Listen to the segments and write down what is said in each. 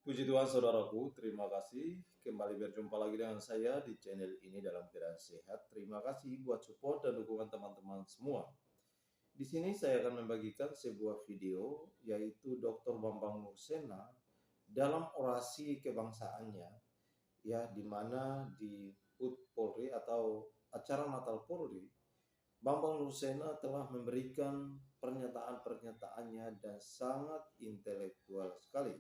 Puji Tuhan saudaraku, terima kasih kembali berjumpa lagi dengan saya di channel ini dalam keadaan sehat. Terima kasih buat support dan dukungan teman-teman semua. Di sini saya akan membagikan sebuah video yaitu Dr. Bambang Nursena dalam orasi kebangsaannya, ya, di mana di HUT Polri atau acara Natal Polri, Bambang Nursena telah memberikan pernyataan-pernyataannya dan sangat intelektual sekali.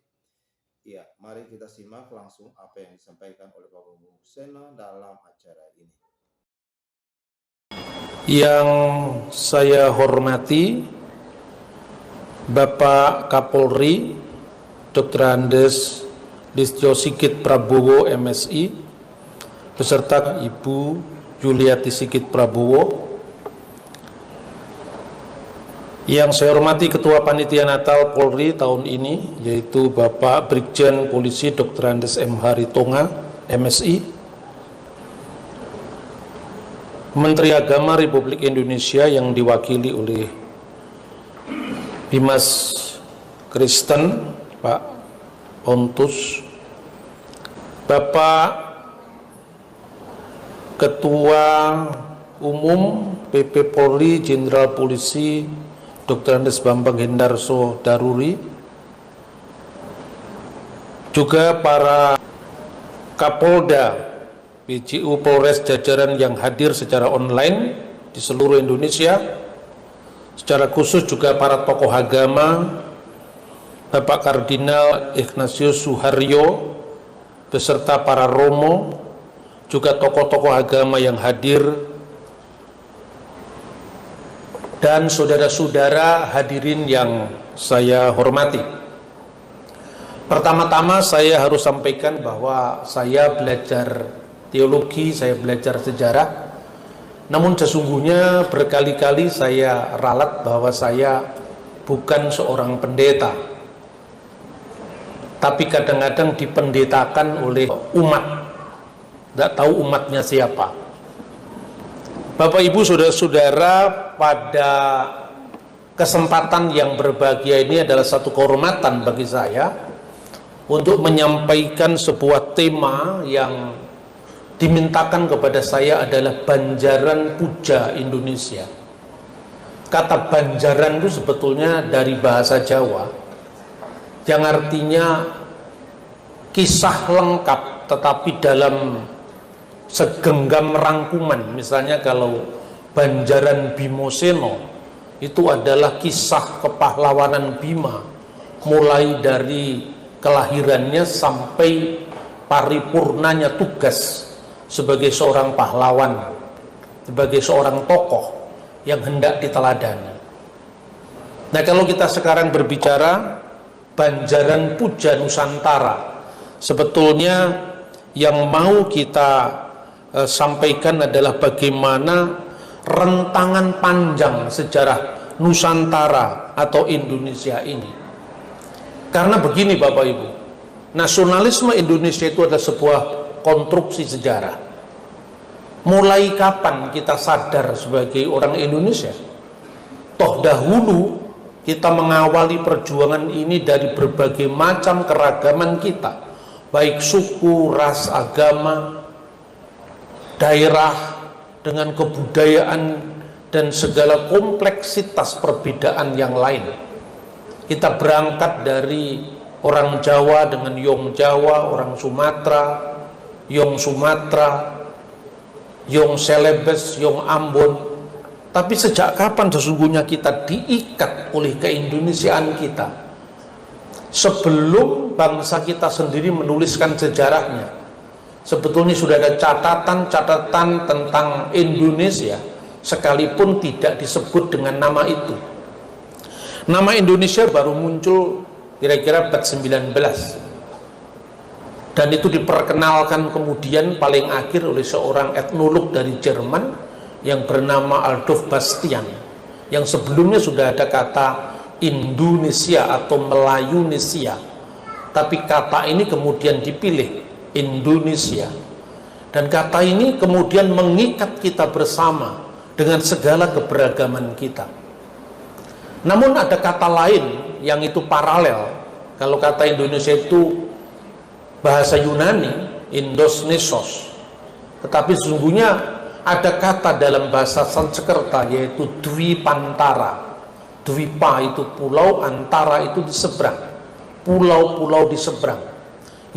Ya, mari kita simak langsung apa yang disampaikan oleh Bambang Nursena dalam acara ini. Yang saya hormati Bapak Kapolri Dr. Andes Listio Sigit Prabowo MSI beserta Ibu Yuliati Sigit Prabowo. Yang saya hormati Ketua Panitia Natal Polri tahun ini, yaitu Bapak Brigjen Polisi Dr. Andes M. Haritonga, MSI, Menteri Agama Republik Indonesia yang diwakili oleh Dimas Kristen, Pak Pontus, Bapak Ketua Umum PP Polri Jenderal Polisi Dr. Andes Bambang Hendarso Daruri, juga para Kapolda, PJU Polres jajaran yang hadir secara online di seluruh Indonesia, secara khusus juga para tokoh agama, Bapak Kardinal Ignatius Suharyo beserta para romo, juga tokoh-tokoh agama yang hadir, dan saudara-saudara hadirin yang saya hormati. Pertama-tama saya harus sampaikan bahwa saya belajar teologi, saya belajar sejarah, namun sesungguhnya berkali-kali saya ralat bahwa saya bukan seorang pendeta, tapi kadang-kadang dipendetakan oleh umat, tidak tahu umatnya siapa. Bapak Ibu saudara-saudara, pada kesempatan yang berbahagia ini adalah satu kehormatan bagi saya untuk menyampaikan sebuah tema yang dimintakan kepada saya adalah Banjaran Puja Indonesia. Kata Banjaran itu sebetulnya dari bahasa Jawa yang artinya kisah lengkap tetapi dalam segenggam rangkuman. Misalnya kalau Banjaran Bimoseno itu adalah kisah kepahlawanan Bima, mulai dari kelahirannya sampai paripurnanya tugas sebagai seorang pahlawan, sebagai seorang tokoh yang hendak diteladani. Nah, kalau kita sekarang berbicara Banjaran Puja Nusantara, sebetulnya yang mau kita sampaikan adalah bagaimana rentangan panjang sejarah Nusantara atau Indonesia ini. Karena begini Bapak Ibu, nasionalisme Indonesia itu adalah sebuah konstruksi sejarah. Mulai kapan kita sadar sebagai orang Indonesia? Toh dahulu kita mengawali perjuangan ini dari berbagai macam keragaman kita, baik suku, ras, agama, daerah, dengan kebudayaan dan segala kompleksitas perbedaan yang lain. Kita berangkat dari orang Jawa dengan Yong Jawa, orang Sumatera, Yong Sumatera, Yong Celebes, Yong Ambon. Tapi sejak kapan sesungguhnya kita diikat oleh keindonesiaan kita? Sebelum bangsa kita sendiri menuliskan sejarahnya, sebetulnya sudah ada catatan-catatan tentang Indonesia, sekalipun tidak disebut dengan nama itu. Nama Indonesia baru muncul kira-kira abad 19, dan itu diperkenalkan kemudian paling akhir oleh seorang etnolog dari Jerman yang bernama Adolf Bastian, yang sebelumnya sudah ada kata Indonesia atau Melayunesia, tapi kata ini kemudian dipilih Indonesia, dan kata ini kemudian mengikat kita bersama dengan segala keberagaman kita. Namun ada kata lain yang itu paralel. Kalau kata Indonesia itu bahasa Yunani, Indosnesos. Tetapi sesungguhnya ada kata dalam bahasa Sanskerta yaitu Dwipantara. Dwipa itu pulau, antara itu di seberang, pulau-pulau di seberang,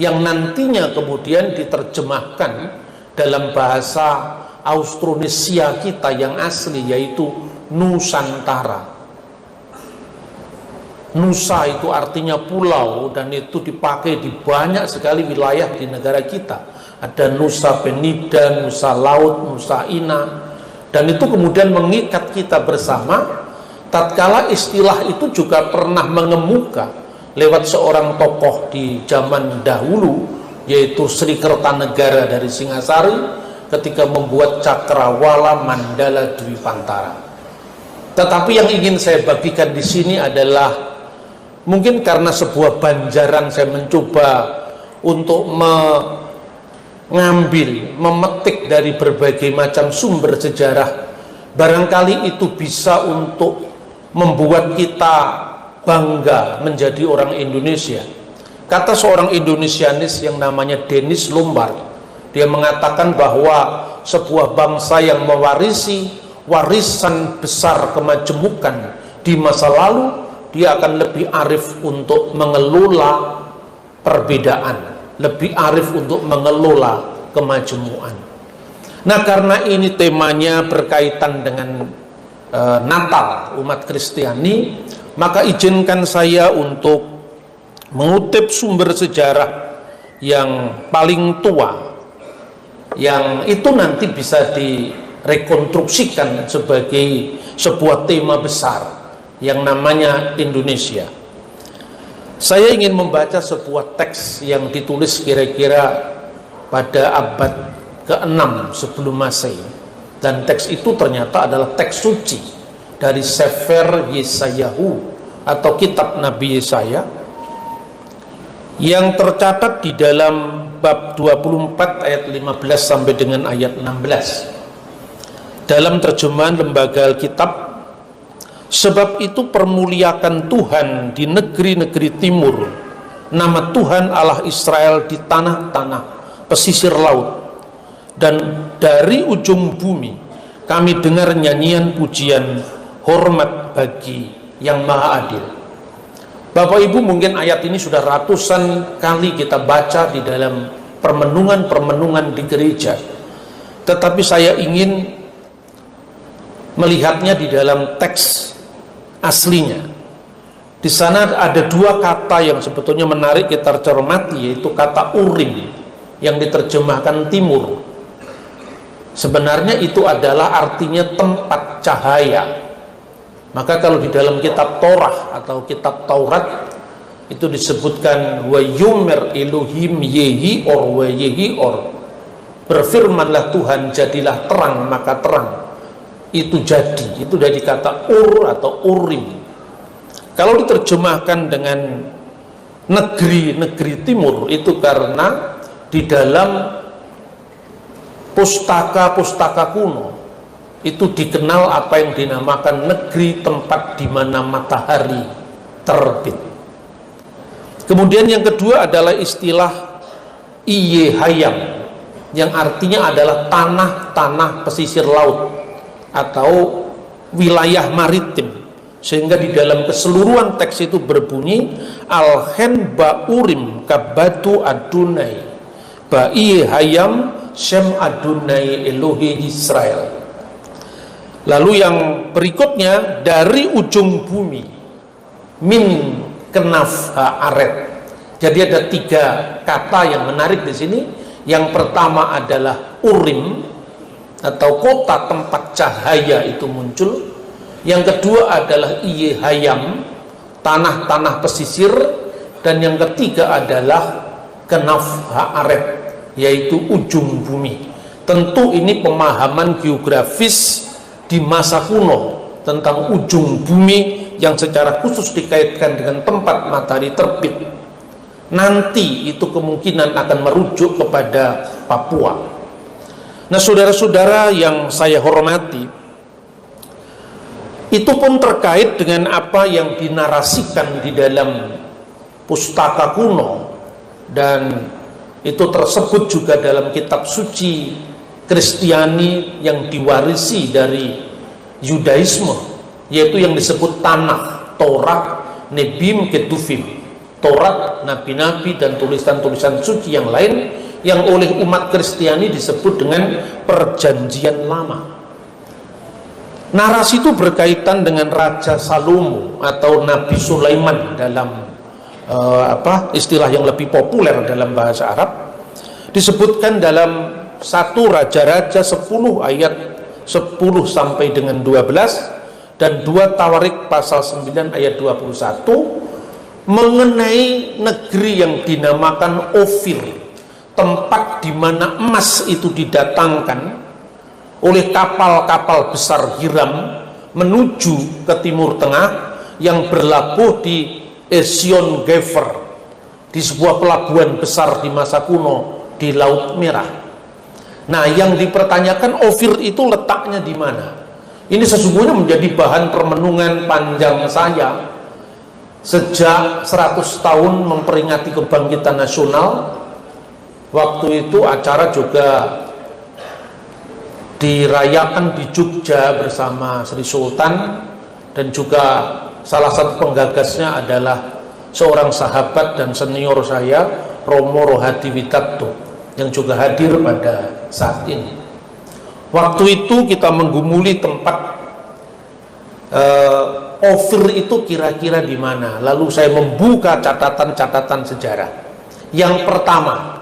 yang nantinya kemudian diterjemahkan dalam bahasa Austronesia kita yang asli yaitu Nusantara. Nusa itu artinya pulau, dan itu dipakai di banyak sekali wilayah di negara kita. Ada Nusa Penida, Nusa Laut, Nusa Ina, dan itu kemudian mengikat kita bersama. Tatkala istilah itu juga pernah mengemuka lewat seorang tokoh di zaman dahulu, yaitu Sri Kertanegara dari Singasari, ketika membuat Cakrawala Mandala Dwipantara. Tetapi yang ingin saya bagikan di sini adalah mungkin karena sebuah banjaran saya mencoba untuk mengambil, memetik dari berbagai macam sumber sejarah. Barangkali itu bisa untuk membuat kita bangga menjadi orang Indonesia. Kata seorang Indonesianis yang namanya Dennis Lombard, dia mengatakan bahwa sebuah bangsa yang mewarisi warisan besar kemajemukan di masa lalu, dia akan lebih arif untuk mengelola perbedaan, lebih arif untuk mengelola kemajemukan. Nah, karena ini temanya berkaitan dengan Natal umat Kristiani, maka izinkan saya untuk mengutip sumber sejarah yang paling tua, yang itu nanti bisa direkonstruksikan sebagai sebuah tema besar yang namanya Indonesia. Saya ingin membaca sebuah teks yang ditulis kira-kira pada abad ke-6 sebelum Masehi, dan teks itu ternyata adalah teks suci dari Sefer Yesayahu atau kitab Nabi Yesaya, yang tercatat di dalam bab 24 ayat 15 sampai dengan ayat 16. Dalam terjemahan Lembaga Alkitab, sebab itu permuliakan Tuhan di negeri-negeri timur, nama Tuhan Allah Israel di tanah-tanah pesisir laut, dan dari ujung bumi kami dengar nyanyian pujian hormat bagi yang maha adil. Bapak Ibu, mungkin ayat ini sudah ratusan kali kita baca di dalam permenungan-permenungan di gereja, tetapi saya ingin melihatnya di dalam teks aslinya. Di sana ada dua kata yang sebetulnya menarik kita cermati, yaitu kata urim yang diterjemahkan timur. Sebenarnya itu adalah artinya tempat cahaya. Maka kalau di dalam kitab Torah atau kitab Taurat itu disebutkan wa yumer Elohim yehi or wa yehi or, berfirmanlah Tuhan jadilah terang maka terang itu jadi. Itu dari kata ur atau urim. Kalau diterjemahkan dengan negeri-negeri timur, itu karena di dalam pustaka-pustaka kuno itu dikenal apa yang dinamakan negeri tempat di mana matahari terbit. Kemudian yang kedua adalah istilah Iyehayam, yang artinya adalah tanah-tanah pesisir laut atau wilayah maritim, sehingga di dalam keseluruhan teks itu berbunyi Alhen Baurim Kabatu Adonai Ba'i Hayam Shem Adonai Elohe Israel. Lalu yang berikutnya dari ujung bumi min kenaf haaret. Jadi ada tiga kata yang menarik di sini. Yang pertama adalah urim atau kota tempat cahaya itu muncul. Yang kedua adalah Iyehayam, tanah-tanah pesisir, dan yang ketiga adalah kenaf haaret, yaitu ujung bumi. Tentu ini pemahaman geografis di masa kuno tentang ujung bumi yang secara khusus dikaitkan dengan tempat matahari terbit. Nanti itu kemungkinan akan merujuk kepada Papua. Nah, saudara-saudara yang saya hormati, itu pun terkait dengan apa yang dinarasikan di dalam pustaka kuno dan itu tersebut juga dalam kitab suci Kristiani yang diwarisi dari Yudaisme, yaitu yang disebut Tanakh, Taurat, Nebim, Ketuvim. Taurat, nabi-nabi dan tulisan-tulisan suci yang lain yang oleh umat Kristiani disebut dengan Perjanjian Lama. Narasi itu berkaitan dengan Raja Salomo atau Nabi Sulaiman dalam istilah yang lebih populer dalam bahasa Arab. Disebutkan dalam 1 Raja-Raja 10 ayat 10 sampai dengan 12 dan 2 Tawarik pasal 9 ayat 21 mengenai negeri yang dinamakan Ofir, tempat di mana emas itu didatangkan oleh kapal-kapal besar Hiram menuju ke Timur Tengah yang berlabuh di Esion Geber, di sebuah pelabuhan besar di masa kuno di Laut Merah. Nah, yang dipertanyakan Ofir itu letaknya di mana? Ini sesungguhnya menjadi bahan permenungan panjang saya sejak 100 tahun memperingati kebangkitan nasional. Waktu itu acara juga dirayakan di Jogja bersama Sri Sultan, dan juga salah satu penggagasnya adalah seorang sahabat dan senior saya, Romo Rohadi Witatto, yang juga hadir pada saat ini. Waktu itu kita menggumuli tempat Ofir itu kira-kira di mana. Lalu saya membuka catatan-catatan sejarah. Yang pertama,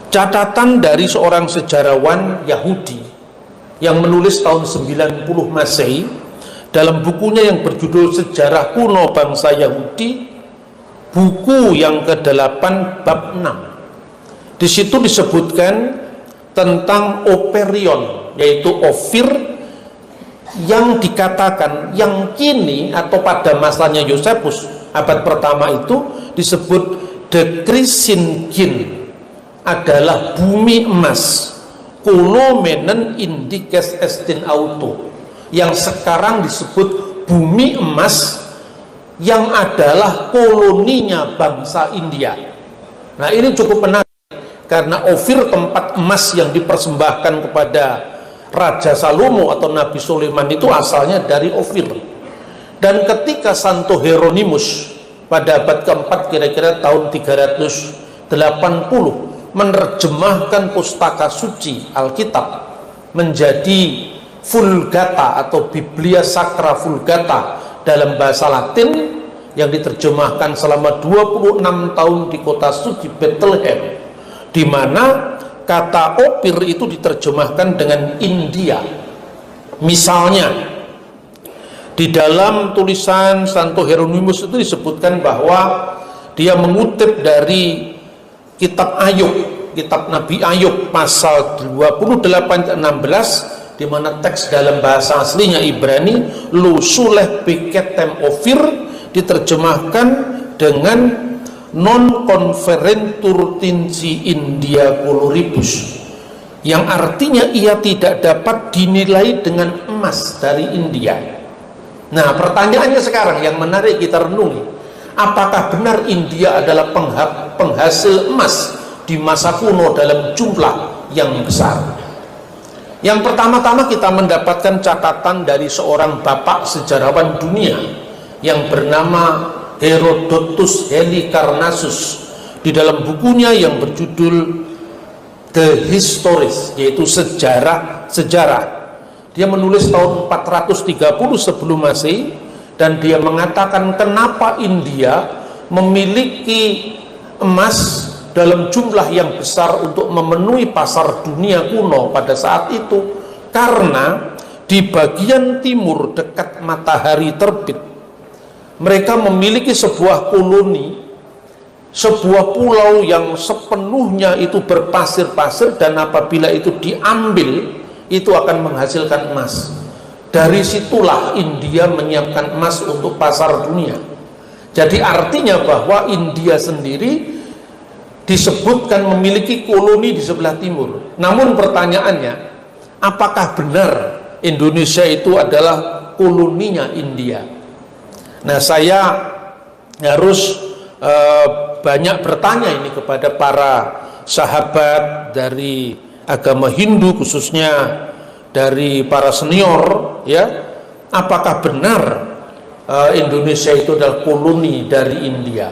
catatan dari seorang sejarawan Yahudi yang menulis tahun 90 Masehi dalam bukunya yang berjudul Sejarah Kuno Bangsa Yahudi, buku yang ke-8 bab 6. Di situ disebutkan tentang Operion, yaitu Ofir, yang dikatakan yang kini atau pada masanya Yosefus abad pertama itu disebut De Krisingin, adalah bumi emas, kuno menen indikes estin auto, yang sekarang disebut bumi emas yang adalah koloninya bangsa India. Nah, ini cukup menarik karena Ofir, tempat emas yang dipersembahkan kepada Raja Salomo atau Nabi Sulaiman, itu asalnya dari Ofir. Dan ketika Santo Hieronymus pada abad keempat kira-kira tahun 380 menerjemahkan pustaka suci Alkitab menjadi Vulgata atau Biblia Sacra Vulgata dalam bahasa Latin, yang diterjemahkan selama 26 tahun di kota suci Bethlehem, di mana kata Opir itu diterjemahkan dengan India. Misalnya di dalam tulisan Santo Hieronymus itu disebutkan bahwa dia mengutip dari kitab Ayub, kitab Nabi Ayub pasal 28-16, di mana teks dalam bahasa aslinya Ibrani Lu Suleh Biketem Ofir diterjemahkan dengan non conferentur tinci India coloribus, yang artinya ia tidak dapat dinilai dengan emas dari India. Nah, pertanyaannya sekarang yang menarik kita renungi, apakah benar India adalah penghasil emas di masa kuno dalam jumlah yang besar? Yang pertama-tama kita mendapatkan catatan dari seorang bapak sejarawan dunia yang bernama Herodotus Halikarnassus di dalam bukunya yang berjudul The Histories, yaitu sejarah. Dia menulis tahun 430 sebelum Masehi, dan dia mengatakan kenapa India memiliki emas dalam jumlah yang besar untuk memenuhi pasar dunia kuno pada saat itu, karena di bagian timur dekat matahari terbit mereka memiliki sebuah koloni, sebuah pulau yang sepenuhnya itu berpasir-pasir, dan apabila itu diambil itu akan menghasilkan emas. Dari situlah India menyiapkan emas untuk pasar dunia. Jadi artinya bahwa India sendiri disebutkan memiliki koloni di sebelah timur. Namun pertanyaannya, apakah benar Indonesia itu adalah koloninya India? Nah, saya harus banyak bertanya ini kepada para sahabat dari agama Hindu, khususnya dari para senior, ya, apakah benar Indonesia itu adalah koloni dari India?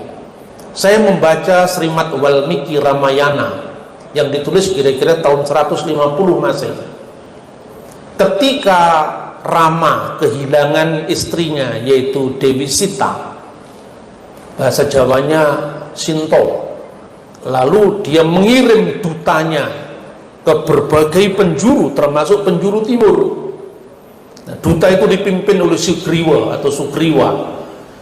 Saya membaca Srimad Walmiki Ramayana yang ditulis kira-kira tahun 150 Masehi. Ketika Rama kehilangan istrinya, yaitu Dewi Sita, bahasa Jawanya Sinto, lalu dia mengirim dutanya ke berbagai penjuru, termasuk penjuru timur. Nah, duta itu dipimpin oleh Sugriwa atau Sugriwa.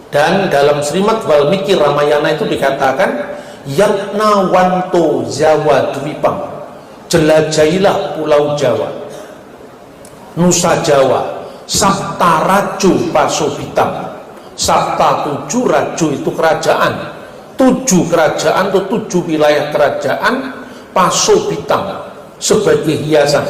Dan dalam Srimad Walmiki Ramayana itu dikatakan, Yatna Wanto Jawa Dwipam, jelajahilah pulau Jawa, Nusa Jawa, Sapta Raju Pasobitam. Sapta 7 raju itu kerajaan, 7 kerajaan atau 7 wilayah kerajaan, Pasobitam sebagai hiasan,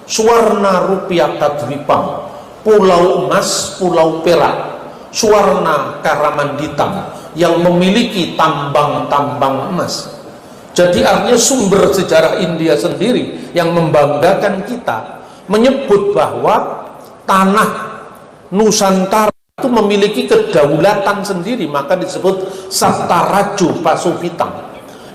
Suwarna Rupiah Dwipam, pulau emas, pulau perak, Suwarna Karamanditam, yang memiliki tambang-tambang emas. Jadi artinya sumber sejarah India sendiri yang membanggakan kita menyebut bahwa tanah Nusantara itu memiliki kedaulatan sendiri, maka disebut Saptaraju Pasobitam.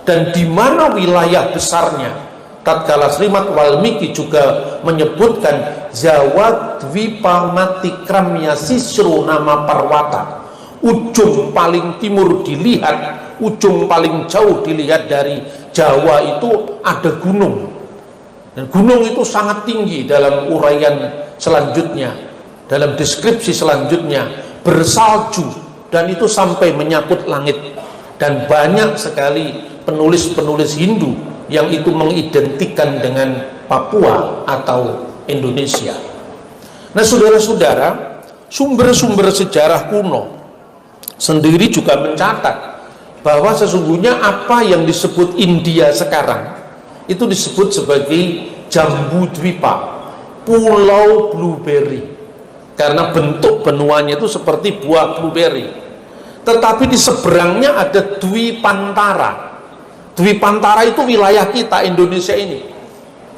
Dan di mana wilayah besarnya, tatkala Srimad Walmiki juga menyebutkan Jawa Dwipa Matikramya Sisro Nama Parwata, ujung paling timur dilihat, ujung paling jauh dilihat dari Jawa itu ada gunung, dan gunung itu sangat tinggi. Dalam uraian selanjutnya, dalam deskripsi selanjutnya, bersalju, dan itu sampai menyangkut langit. Dan banyak sekali penulis-penulis Hindu yang itu mengidentikan dengan Papua atau Indonesia. Nah, saudara-saudara, sumber-sumber sejarah kuno sendiri juga mencatat bahwa sesungguhnya apa yang disebut India sekarang itu disebut sebagai Jambu Dwipa, pulau blueberry, karena bentuk benuanya itu seperti buah blueberry. Tetapi di seberangnya ada Dwipantara. Dwipantara itu wilayah kita Indonesia ini.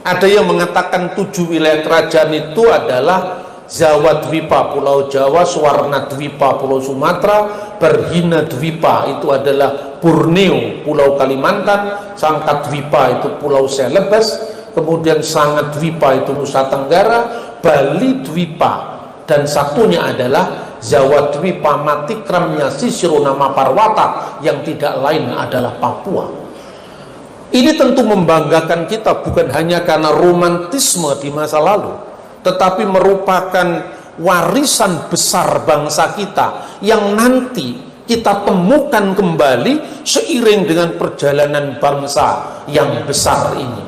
Ada yang mengatakan 7 wilayah kerajaan itu adalah Jawa Dwipa, Pulau Jawa, Suwarna Dwipa, Pulau Sumatera, Berhina Dwipa itu adalah Borneo, Pulau Kalimantan, Sangkat Dwipa itu Pulau Celebes, kemudian Sangat Dwipa itu Nusa Tenggara, Bali Dwipa, dan satunya adalah Jawa Dwipa Matikramya Sisro Nama Parwata, yang tidak lain adalah Papua. Ini tentu membanggakan kita bukan hanya karena romantisme di masa lalu, tetapi merupakan warisan besar bangsa kita yang nanti kita temukan kembali seiring dengan perjalanan bangsa yang besar ini.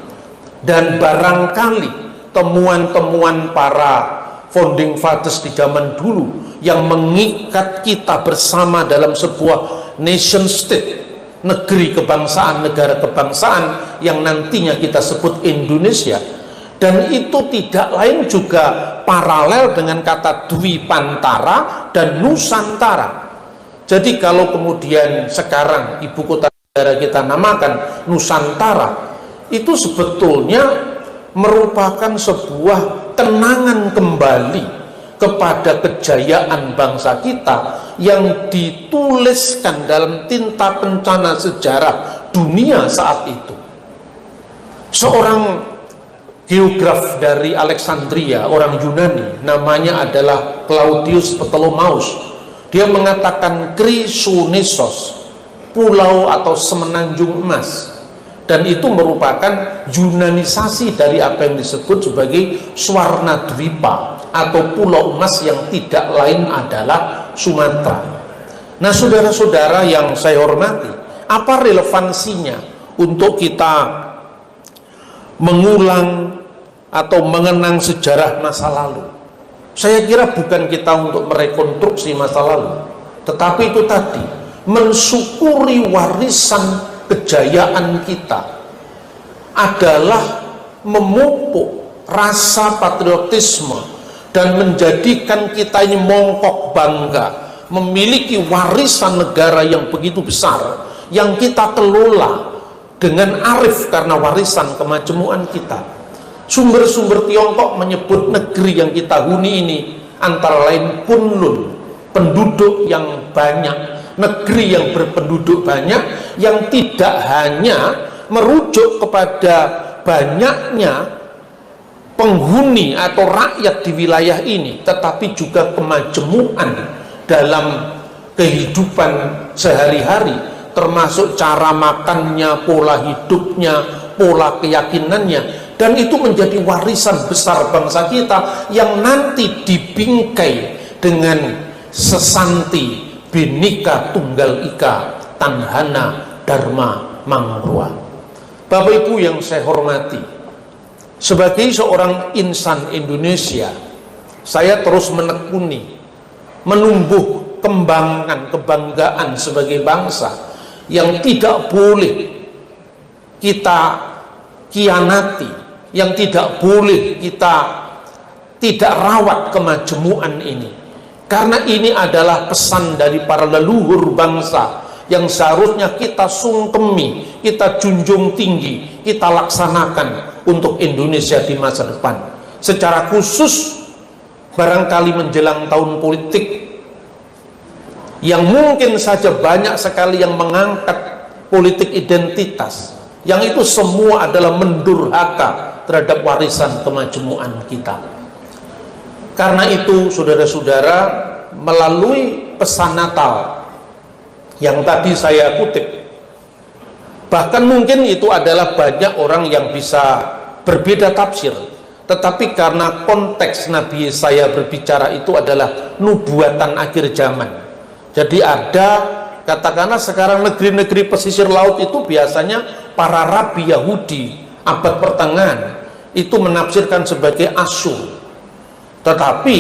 Dan barangkali temuan-temuan para founding fathers di zaman dulu yang mengikat kita bersama dalam sebuah nation state, negeri kebangsaan, negara kebangsaan yang nantinya kita sebut Indonesia. Dan itu tidak lain juga paralel dengan kata Dwipantara dan Nusantara. Jadi kalau kemudian sekarang ibu kota negara kita namakan Nusantara, itu sebetulnya merupakan sebuah kenangan kembali kepada kejayaan bangsa kita yang dituliskan dalam tinta kencana sejarah dunia saat itu. Seorang geograf dari Alexandria, orang Yunani, namanya adalah Claudius Ptolemaeus. Dia mengatakan Chrysonesos, pulau atau semenanjung emas. Dan itu merupakan Yunanisasi dari apa yang disebut sebagai Swarna Dwipa atau pulau emas yang tidak lain adalah Sumatera. Nah, saudara-saudara yang saya hormati, apa relevansinya untuk kita mengulang atau mengenang sejarah masa lalu? Saya kira bukan kita untuk merekonstruksi masa lalu, tetapi itu tadi, mensyukuri warisan kejayaan kita adalah memupuk rasa patriotisme dan menjadikan kita ini mongkok bangga memiliki warisan negara yang begitu besar yang kita kelola dengan arif karena warisan kemajmuan kita. Sumber-sumber Tiongkok menyebut negeri yang kita huni ini antara lain Kunlun, penduduk yang banyak, negeri yang berpenduduk banyak, yang tidak hanya merujuk kepada banyaknya penghuni atau rakyat di wilayah ini, tetapi juga kemajmuan dalam kehidupan sehari-hari, termasuk cara makannya, pola hidupnya, pola keyakinannya, dan itu menjadi warisan besar bangsa kita yang nanti dibingkai dengan sesanti Bhinneka Tunggal Ika Tanhana Dharma Mangrua. Bapak Ibu yang saya hormati, sebagai seorang insan Indonesia, saya terus menekuni, menumbuh kembangkan kebanggaan sebagai bangsa yang tidak boleh kita kianati, yang tidak boleh kita tidak rawat kemajmuan ini, karena ini adalah pesan dari para leluhur bangsa yang seharusnya kita sungkemi, kita junjung tinggi, kita laksanakan untuk Indonesia di masa depan. Secara khusus barangkali menjelang tahun politik yang mungkin saja banyak sekali yang mengangkat politik identitas, yang itu semua adalah mendurhaka terhadap warisan kemajmuan kita. Karena itu saudara-saudara, melalui pesan Natal yang tadi saya kutip, bahkan mungkin itu adalah banyak orang yang bisa berbeda tafsir, tetapi karena konteks Nabi saya berbicara itu adalah nubuatan akhir zaman. Jadi ada, katakanlah sekarang negeri-negeri pesisir laut itu biasanya para rabi Yahudi abad pertengahan itu menafsirkan sebagai Asyur. Tetapi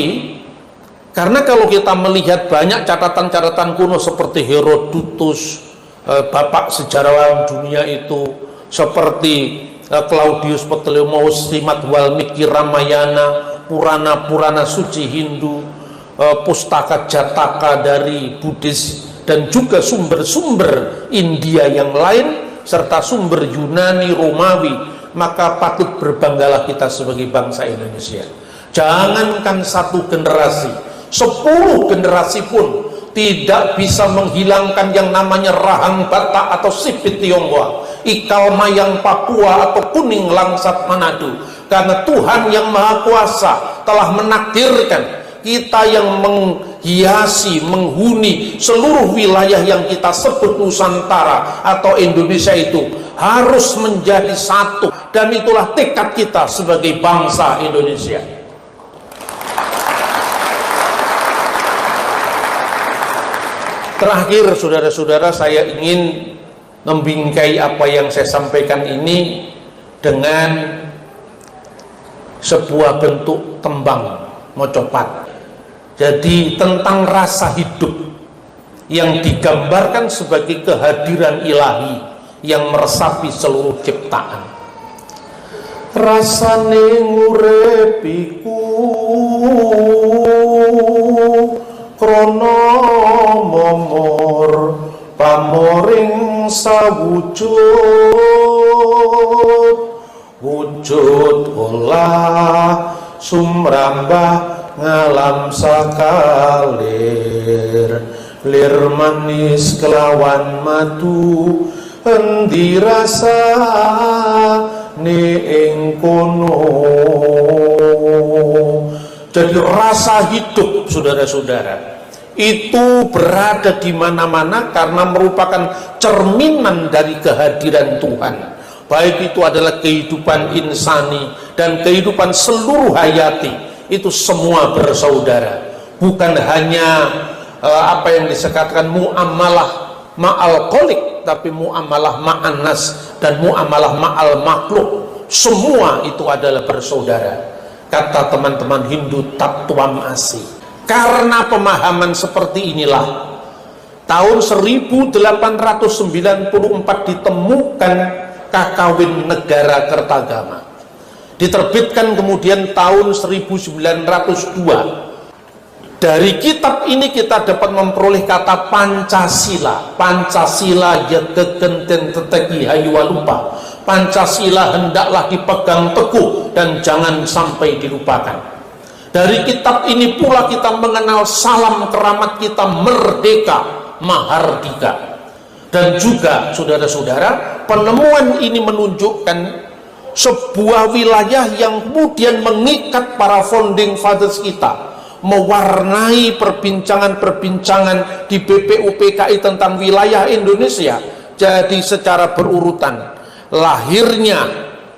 karena kalau kita melihat banyak catatan-catatan kuno seperti Herodotus, bapak sejarawan dunia itu, seperti Claudius Ptolemeus, Srimad Walmiki Ramayana, Purana-Purana suci Hindu, Pustaka Jataka dari Buddhis, dan juga sumber-sumber India yang lain, serta sumber Yunani, Romawi, maka patut berbanggalah kita sebagai bangsa Indonesia. Jangankan satu generasi, 10 generasi pun tidak bisa menghilangkan yang namanya Rahang Batak atau Sipit Tionghoa, Ikal Mayang Papua atau Kuning Langsat Manado. Karena Tuhan yang Maha Kuasa telah menakdirkan kita yang menghiasi, menghuni seluruh wilayah yang kita sebut Nusantara atau Indonesia itu harus menjadi satu, dan itulah tekad kita sebagai bangsa Indonesia. Terakhir saudara-saudara, saya ingin membingkai apa yang saya sampaikan ini dengan sebuah bentuk tembang mocopat. Jadi tentang rasa hidup yang digambarkan sebagai kehadiran ilahi yang meresapi seluruh ciptaan. Rasane ngurepiku krono momor pamoring sawujud, wujud olah sumrambah ngalam sakalir, lir manis kelawan madu endi rasa ne ing kono. Jadi rasa hidup saudara-saudara itu berada di mana-mana karena merupakan cerminan dari kehadiran Tuhan. Baik itu adalah kehidupan insani dan kehidupan seluruh hayati, itu semua bersaudara. Bukan hanya apa yang disebutkan muamalah ma'al kholik, tapi muamalah ma'an nas dan muamalah ma'al makhluk. Semua itu adalah bersaudara. Kata teman-teman Hindu Tattwam Asi. Karena pemahaman seperti inilah tahun 1894 ditemukan Kakawin Negara Kertagama. Diterbitkan kemudian tahun 1902. Dari kitab ini kita dapat memperoleh kata Pancasila. Pancasila ya kekenten teteki hayua lupa. Pancasila hendaklah dipegang teguh dan jangan sampai dilupakan. Dari kitab ini pula kita mengenal salam keramat kita merdeka, mahardika. Dan juga saudara-saudara, penemuan ini menunjukkan sebuah wilayah yang kemudian mengikat para founding fathers kita, mewarnai perbincangan-perbincangan di BPUPKI tentang wilayah Indonesia. Jadi secara berurutan, lahirnya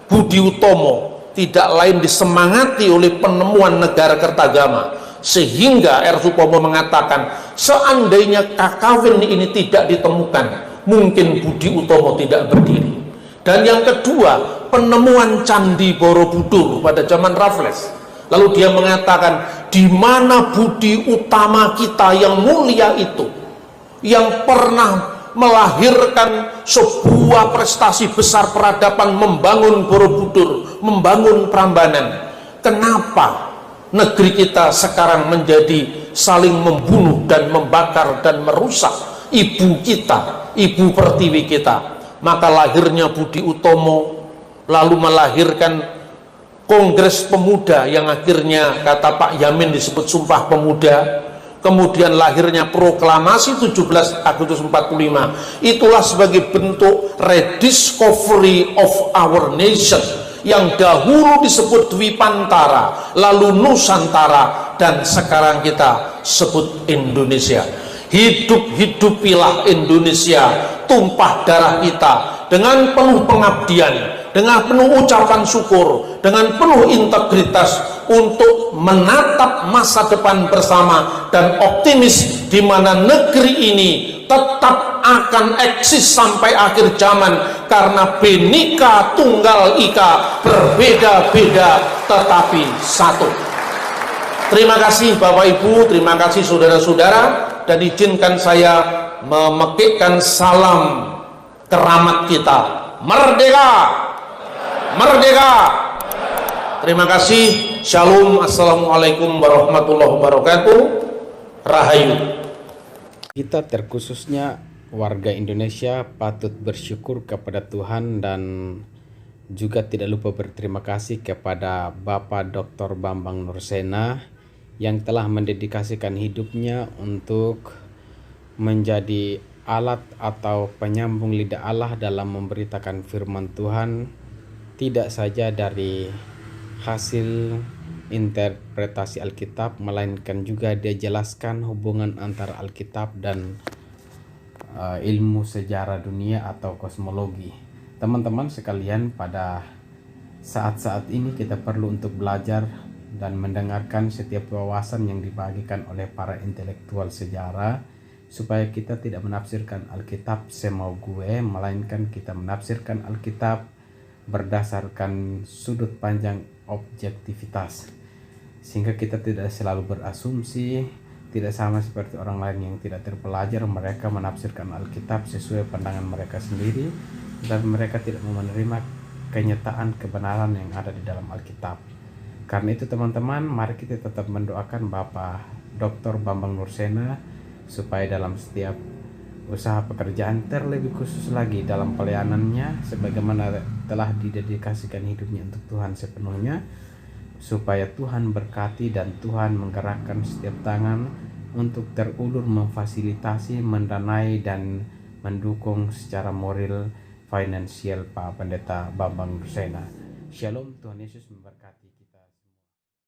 Budi Utomo tidak lain disemangati oleh penemuan negara Kertagama, sehingga R. Supomo mengatakan seandainya kakawin ini tidak ditemukan, mungkin Budi Utomo tidak berdiri. Dan yang kedua, penemuan Candi Borobudur pada zaman Raffles. Lalu dia mengatakan, di mana budi utama kita yang mulia itu, yang pernah melahirkan sebuah prestasi besar peradaban, membangun Borobudur, membangun Prambanan. Kenapa negeri kita sekarang menjadi saling membunuh dan membakar dan merusak ibu kita, ibu pertiwi kita? Maka lahirnya Budi Utomo, lalu melahirkan Kongres Pemuda yang akhirnya kata Pak Yamin disebut Sumpah Pemuda. Kemudian lahirnya Proklamasi 17 Agustus 45. Itulah sebagai bentuk rediscovery of our nation, yang dahulu disebut Dwipantara, lalu Nusantara, dan sekarang kita sebut Indonesia. Hidup-hidupilah Indonesia, tumpah darah kita dengan penuh pengabdian, dengan penuh ucapan syukur, dengan penuh integritas untuk menatap masa depan bersama dan optimis di mana negeri ini tetap akan eksis sampai akhir zaman, karena Bhinneka Tunggal Ika, berbeda-beda tetapi satu. Terima kasih Bapak Ibu, terima kasih saudara-saudara, dan izinkan saya memekikkan salam keramat kita. Merdeka! Merdeka! Terima kasih. Shalom. Assalamualaikum warahmatullahi wabarakatuh. Rahayu. Kita terkhususnya warga Indonesia patut bersyukur kepada Tuhan dan juga tidak lupa berterima kasih kepada Bapak Dr. Bambang Nursena yang telah mendedikasikan hidupnya untuk menjadi alat atau penyambung lidah Allah dalam memberitakan firman Tuhan, tidak saja dari hasil interpretasi Alkitab, melainkan juga dia jelaskan hubungan antara Alkitab dan ilmu sejarah dunia atau kosmologi. Teman-teman sekalian, pada saat-saat ini kita perlu untuk belajar dan mendengarkan setiap wawasan yang dibagikan oleh para intelektual sejarah, supaya kita tidak menafsirkan Alkitab semau gue, melainkan kita menafsirkan Alkitab berdasarkan sudut pandang objektivitas, sehingga kita tidak selalu berasumsi, tidak sama seperti orang lain yang tidak terpelajar. Mereka menafsirkan Alkitab sesuai pandangan mereka sendiri dan mereka tidak mau menerima kenyataan kebenaran yang ada di dalam Alkitab. Karena itu teman-teman, mari kita tetap mendoakan Bapak Dr. Bambang Nursena supaya dalam setiap usaha pekerjaan, terlebih khusus lagi dalam pelayanannya, sebagaimana telah didedikasikan hidupnya untuk Tuhan sepenuhnya, supaya Tuhan berkati dan Tuhan menggerakkan setiap tangan untuk terulur memfasilitasi, mendanai dan mendukung secara moral, finansial Pak Pendeta Bambang Nursena. Shalom, Tuhan Yesus memberkati kita.